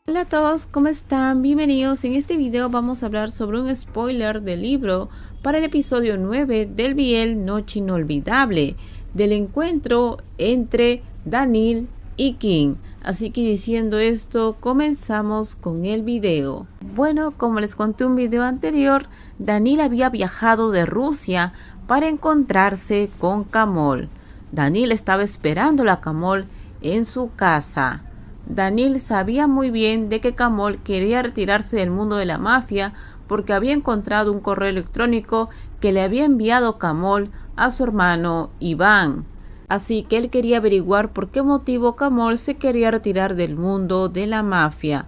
Hola a todos, ¿cómo están? Bienvenidos. En este video vamos a hablar sobre un spoiler del libro para el episodio 9 del Biel Noche Inolvidable, del encuentro entre Daniel y King. Así que diciendo esto, comenzamos con el video. Bueno, como les conté en un video anterior, Daniel había viajado de Rusia para encontrarse con Kamol. Daniel estaba esperando a Kamol en su casa. Daniel sabía muy bien de que Kamol quería retirarse del mundo de la mafia porque había encontrado un correo electrónico que le había enviado Kamol a su hermano Iván. Así que él quería averiguar por qué motivo Kamol se quería retirar del mundo de la mafia.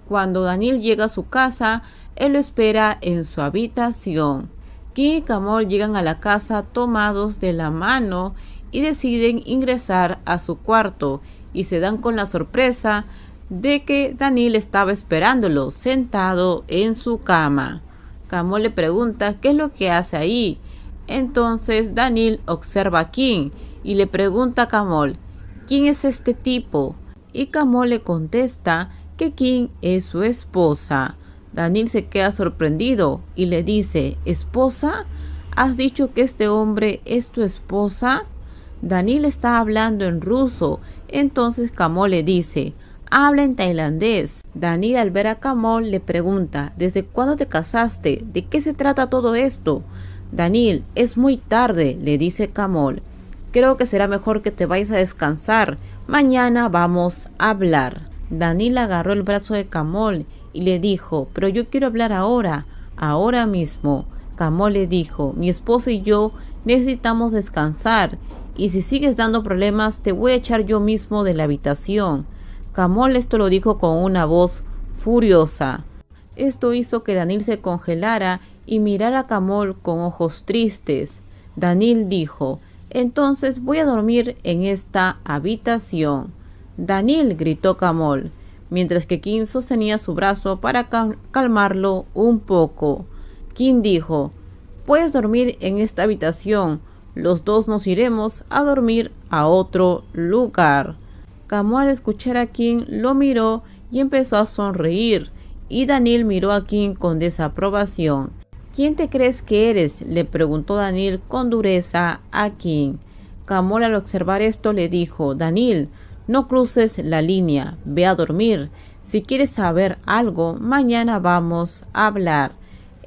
Cuando Daniel llega a su casa, él lo espera en su habitación. King y Kamol llegan a la casa tomados de la mano y deciden ingresar a su cuarto y se dan con la sorpresa de que Daniel estaba esperándolo sentado en su cama. Kamol le pregunta qué es lo que hace ahí. Entonces Daniel observa a King y le pregunta a Kamol, ¿quién es este tipo? Y Kamol le contesta que King es su esposa. Daniel se queda sorprendido y le dice, ¿esposa? ¿Has dicho que este hombre es tu esposa? Daniel está hablando en ruso, entonces Kamol le dice, habla en tailandés. Daniel al ver a Kamol le pregunta, ¿desde cuándo te casaste? ¿De qué se trata todo esto? Daniel, es muy tarde, le dice Kamol. Creo que será mejor que te vayas a descansar. Mañana vamos a hablar. Daniel agarró el brazo de Kamol y le dijo, pero yo quiero hablar ahora mismo. Kamol le dijo, mi esposa y yo necesitamos descansar y si sigues dando problemas te voy a echar yo mismo de la habitación. Kamol esto lo dijo con una voz furiosa. Esto hizo que Daniel se congelara y mirara a Kamol con ojos tristes. Daniel dijo, entonces voy a dormir en esta habitación. Daniel, gritó Kamol, mientras que King sostenía su brazo para calmarlo un poco. King dijo, puedes dormir en esta habitación, los dos nos iremos a dormir a otro lugar. Kamol al escuchar a King lo miró y empezó a sonreír, y Daniel miró a King con desaprobación. ¿Quién te crees que eres?, le preguntó Daniel con dureza a King. Kamol al observar esto le dijo, Daniel, no cruces la línea, ve a dormir. Si quieres saber algo, mañana vamos a hablar.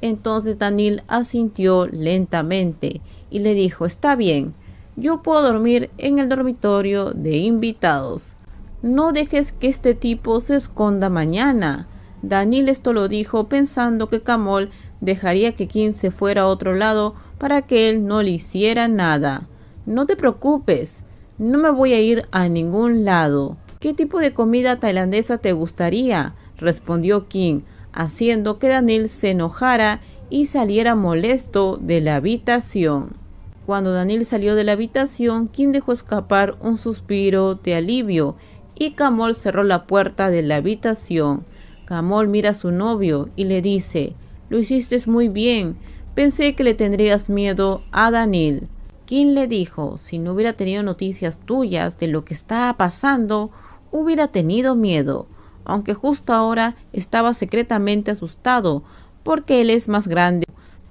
Entonces Daniel asintió lentamente y le dijo, está bien, yo puedo dormir en el dormitorio de invitados. No dejes que este tipo se esconda mañana. Daniel esto lo dijo pensando que Kamol dejaría que King se fuera a otro lado para que él no le hiciera nada. No te preocupes, no me voy a ir a ningún lado. ¿Qué tipo de comida tailandesa te gustaría?, respondió King, haciendo que Daniel se enojara y saliera molesto de la habitación. Cuando Daniel salió de la habitación, King dejó escapar un suspiro de alivio y Kamol cerró la puerta de la habitación. Kamol mira a su novio y le dice, lo hiciste muy bien, pensé que le tendrías miedo a Daniel. King le dijo, si no hubiera tenido noticias tuyas de lo que estaba pasando, hubiera tenido miedo, aunque justo ahora estaba secretamente asustado porque él es más grande,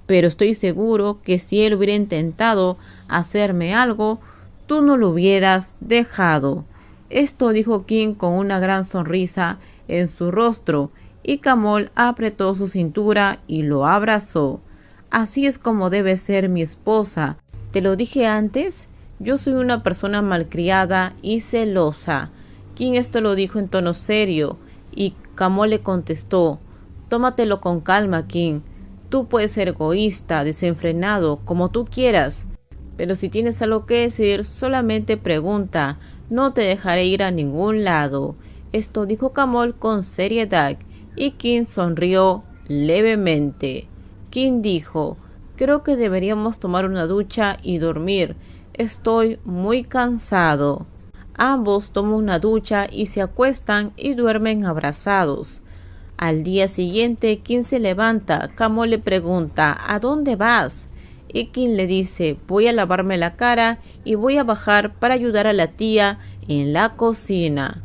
pero estoy seguro que si él hubiera intentado hacerme algo, tú no lo hubieras dejado. Esto dijo King con una gran sonrisa en su rostro y Kamol apretó su cintura y lo abrazó. Así es como debe ser mi esposa. ¿Te lo dije antes? Yo soy una persona malcriada y celosa. King esto lo dijo en tono serio y Kamol le contestó, tómatelo con calma, King. Tú puedes ser egoísta, desenfrenado, como tú quieras. Pero si tienes algo que decir, solamente pregunta. No te dejaré ir a ningún lado. Esto dijo Kamol con seriedad y King sonrió levemente. King dijo, creo que deberíamos tomar una ducha y dormir. Estoy muy cansado. Ambos toman una ducha y se acuestan y duermen abrazados. Al día siguiente, King se levanta. Kamol le pregunta, ¿a dónde vas? Y King le dice, voy a lavarme la cara y voy a bajar para ayudar a la tía en la cocina.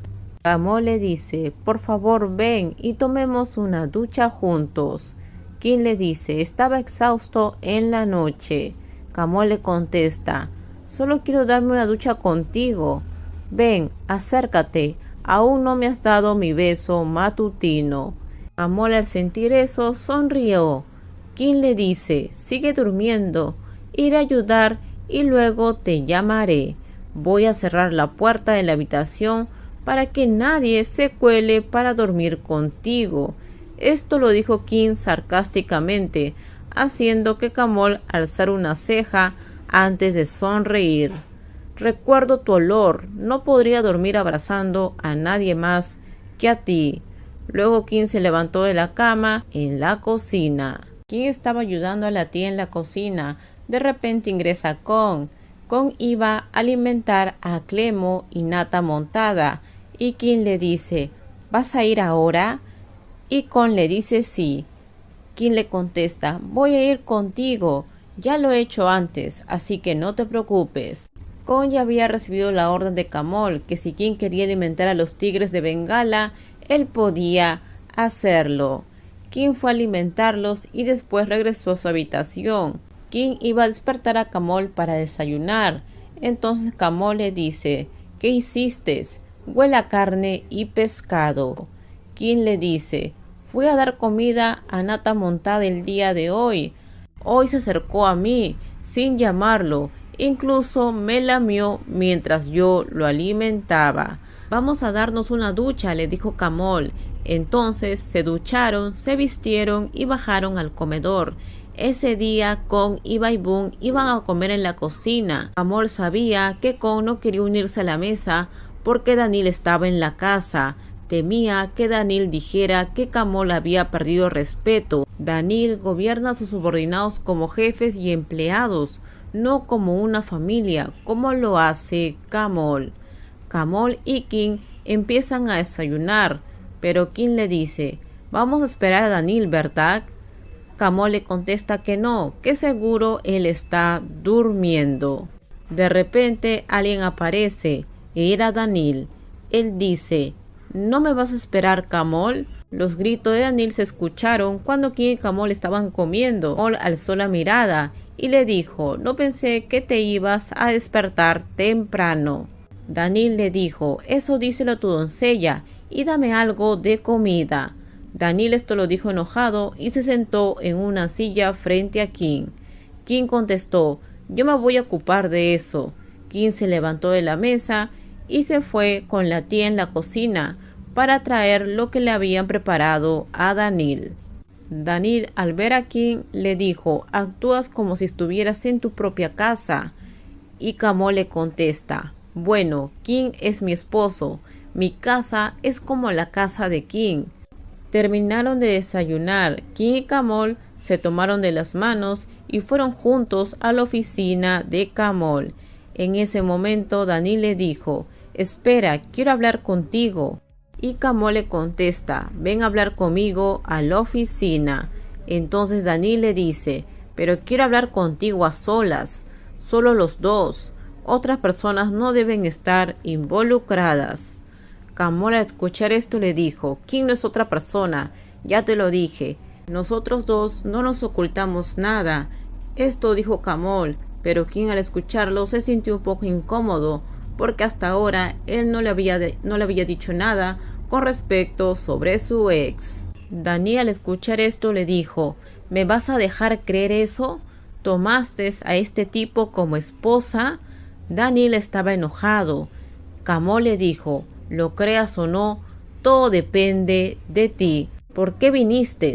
Kamol le dice, por favor ven y tomemos una ducha juntos. Kim le dice, estaba exhausto en la noche. Kamol le contesta, solo quiero darme una ducha contigo. Ven, acércate, aún no me has dado mi beso matutino. Kamol al sentir eso sonrió. Kim le dice, sigue durmiendo, iré a ayudar y luego te llamaré. Voy a cerrar la puerta de la habitación para que nadie se cuele para dormir contigo. Esto lo dijo Kim sarcásticamente, haciendo que Kamol alzara una ceja antes de sonreír. Recuerdo tu olor, no podría dormir abrazando a nadie más que a ti. Luego Kim se levantó de la cama en la cocina. Kim estaba ayudando a la tía en la cocina. De repente ingresa Kon. Kon iba a alimentar a Clemo y Nata montada. Y Kim le dice, ¿vas a ir ahora? Y Kon le dice sí. Kim le contesta, voy a ir contigo. Ya lo he hecho antes, así que no te preocupes. Kon ya había recibido la orden de Kamol, que si Kim quería alimentar a los tigres de Bengala, él podía hacerlo. Kim fue a alimentarlos y después regresó a su habitación. Kim iba a despertar a Kamol para desayunar. Entonces Kamol le dice, ¿qué hiciste? Huele a carne y pescado. Kim le dice, fui a dar comida a Nata montada el día de hoy. Hoy se acercó a mí sin llamarlo. Incluso me lamió mientras yo lo alimentaba. Vamos a darnos una ducha, le dijo Kamol. Entonces se ducharon, se vistieron y bajaron al comedor. Ese día Kon y Baibun iban a comer en la cocina. Kamol sabía que Kon no quería unirse a la mesa porque Daniel estaba en la casa. Temía que Daniel dijera que Kamol había perdido respeto. Daniel gobierna a sus subordinados como jefes y empleados, no como una familia, como lo hace Kamol. Kamol y Kim empiezan a desayunar, pero Kim le dice, vamos a esperar a Daniel, ¿verdad? Kamol le contesta que no, que seguro él está durmiendo. De repente alguien aparece, era Daniel. Él dice, ¿no me vas a esperar, Kamol? Los gritos de Daniel se escucharon cuando Kim y Kamol estaban comiendo. Kamol alzó la mirada y le dijo, no pensé que te ibas a despertar temprano. Daniel le dijo, eso díselo a tu doncella y dame algo de comida. Daniel esto lo dijo enojado y se sentó en una silla frente a Kim. Kim contestó, yo me voy a ocupar de eso. Kim se levantó de la mesa y se fue con la tía en la cocina para traer lo que le habían preparado a Daniel. Daniel, al ver a Kim, le dijo, actúas como si estuvieras en tu propia casa. Y Kamol le contesta, bueno, Kim es mi esposo, mi casa es como la casa de Kim. Terminaron de desayunar. Kim y Kamol se tomaron de las manos y fueron juntos a la oficina de Kamol. En ese momento Daniel le dijo, espera, quiero hablar contigo. Y Kamol le contesta, ven a hablar conmigo a la oficina. Entonces Daniel le dice, pero quiero hablar contigo a solas, solo los dos. Otras personas no deben estar involucradas. Kamol al escuchar esto le dijo, Kim no es otra persona, ya te lo dije. Nosotros dos no nos ocultamos nada. Esto dijo Kamol, pero Kim al escucharlo se sintió un poco incómodo, porque hasta ahora él no le había dicho nada con respecto sobre su ex. Daniel al escuchar esto le dijo, ¿me vas a dejar creer eso? ¿Tomaste a este tipo como esposa? Daniel estaba enojado. Kamol le dijo, lo creas o no, todo depende de ti. ¿Por qué viniste?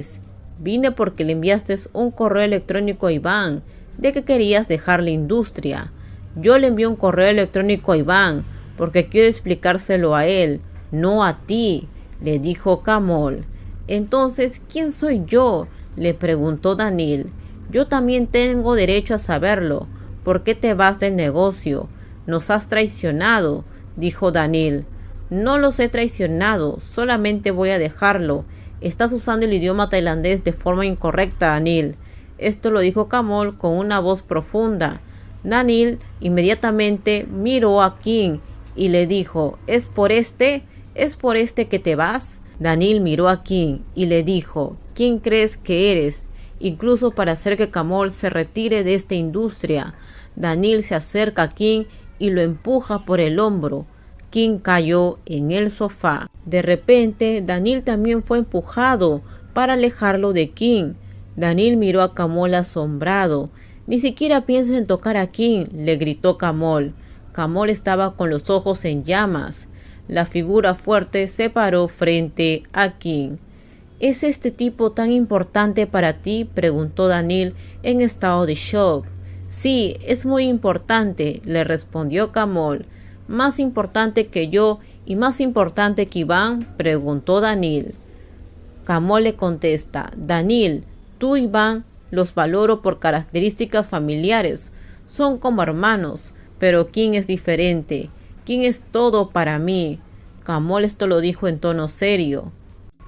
Vine porque le enviaste un correo electrónico a Iván de que querías dejar la industria. Yo le envié un correo electrónico a Iván porque quiero explicárselo a él, no a ti, le dijo Kamol. Entonces, ¿quién soy yo?, le preguntó Daniel. Yo también tengo derecho a saberlo. ¿Por qué te vas del negocio? Nos has traicionado, dijo Daniel. No los he traicionado, solamente voy a dejarlo. Estás usando el idioma tailandés de forma incorrecta, Daniel. Esto lo dijo Kamol con una voz profunda. Daniel inmediatamente miró a Kim y le dijo, ¿es por este? ¿Es por este que te vas? Daniil miró a King y le dijo, ¿quién crees que eres? Incluso para hacer que Camol se retire de esta industria. Daniil se acerca a King y lo empuja por el hombro. King cayó en el sofá. De repente, Daniil también fue empujado para alejarlo de King. Daniil miró a Camol asombrado. Ni siquiera pienses en tocar a King, le gritó Camol. Camol estaba con los ojos en llamas. La figura fuerte se paró frente a King. ¿Es este tipo tan importante para ti?, preguntó Daniil en estado de shock. Sí, es muy importante, le respondió Camol. ¿Más importante que yo y más importante que Iván?, preguntó Daniil. Camol le contesta, Daniil, tú y Iván los valoro por características familiares. Son como hermanos, pero King es diferente. King es todo para mí. Camol esto lo dijo en tono serio.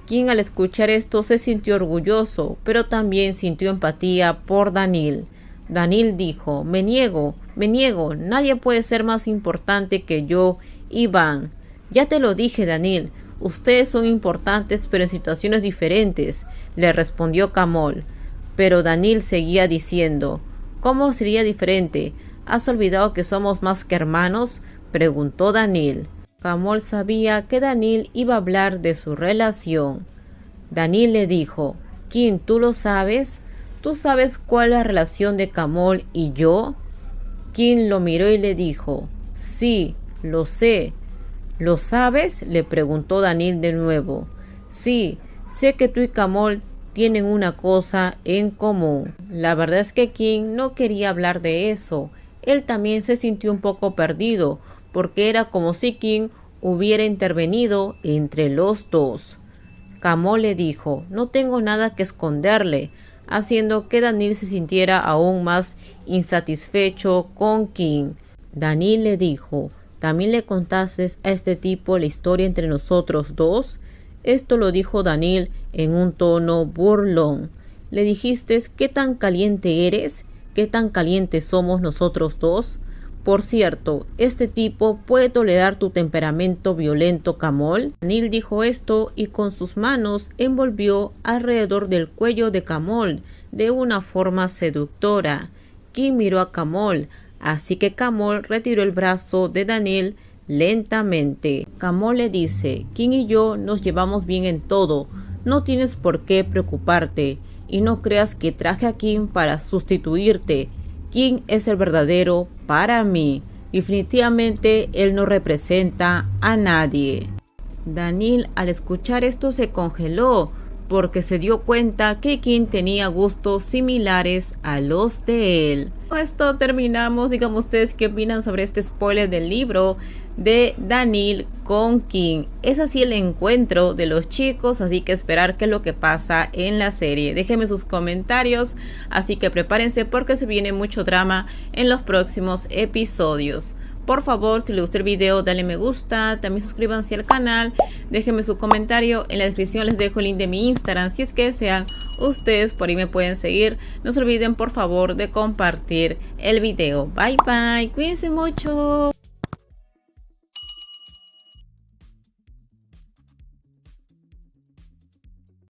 King al escuchar esto se sintió orgulloso, pero también sintió empatía por Daniil. Daniil dijo, me niego, nadie puede ser más importante que yo, Iván. Ya te lo dije, Daniil, ustedes son importantes pero en situaciones diferentes, le respondió Camol. Pero Daniil seguía diciendo, ¿cómo sería diferente? ¿Has olvidado que somos más que hermanos?, preguntó Daniil. Camol sabía que Daniil iba a hablar de su relación. Daniil le dijo, King, ¿tú lo sabes? ¿Tú sabes cuál es la relación de Camol y yo? King lo miró y le dijo, sí, lo sé. ¿Lo sabes?, le preguntó Daniil de nuevo. Sí, sé que tú y Camol tienen una cosa en común. La verdad es que King no quería hablar de eso. Él también se sintió un poco perdido, porque era como si King hubiera intervenido entre los dos. Camol le dijo, no tengo nada que esconderle, haciendo que Daniil se sintiera aún más insatisfecho con King. Daniil le dijo, ¿también le contaste a este tipo la historia entre nosotros dos? Esto lo dijo Daniil en un tono burlón. ¿Le dijiste qué tan caliente eres? ¿Qué tan calientes somos nosotros dos? Por cierto, ¿este tipo puede tolerar tu temperamento violento, Camol? Daniil dijo esto y con sus manos envolvió alrededor del cuello de Camol de una forma seductora. King miró a Camol, así que Camol retiró el brazo de Daniil lentamente. Camol le dice, King y yo nos llevamos bien en todo, no tienes por qué preocuparte. Y no creas que traje a King para sustituirte. King es el verdadero para mí. Definitivamente él no representa a nadie. Daniil al escuchar esto se congeló porque se dio cuenta que King tenía gustos similares a los de él. Con esto terminamos. Díganme ustedes qué opinan sobre este spoiler del libro de Daniil con King. Es así el encuentro de los chicos, así que esperar qué es lo que pasa en la serie. Déjenme sus comentarios, así que prepárense porque se viene mucho drama en los próximos episodios. Por favor, si les gustó el video, dale me gusta, también suscríbanse al canal, déjenme su comentario, en la descripción les dejo el link de mi Instagram, si es que desean ustedes, por ahí me pueden seguir. No se olviden por favor de compartir el video. Bye bye, cuídense mucho.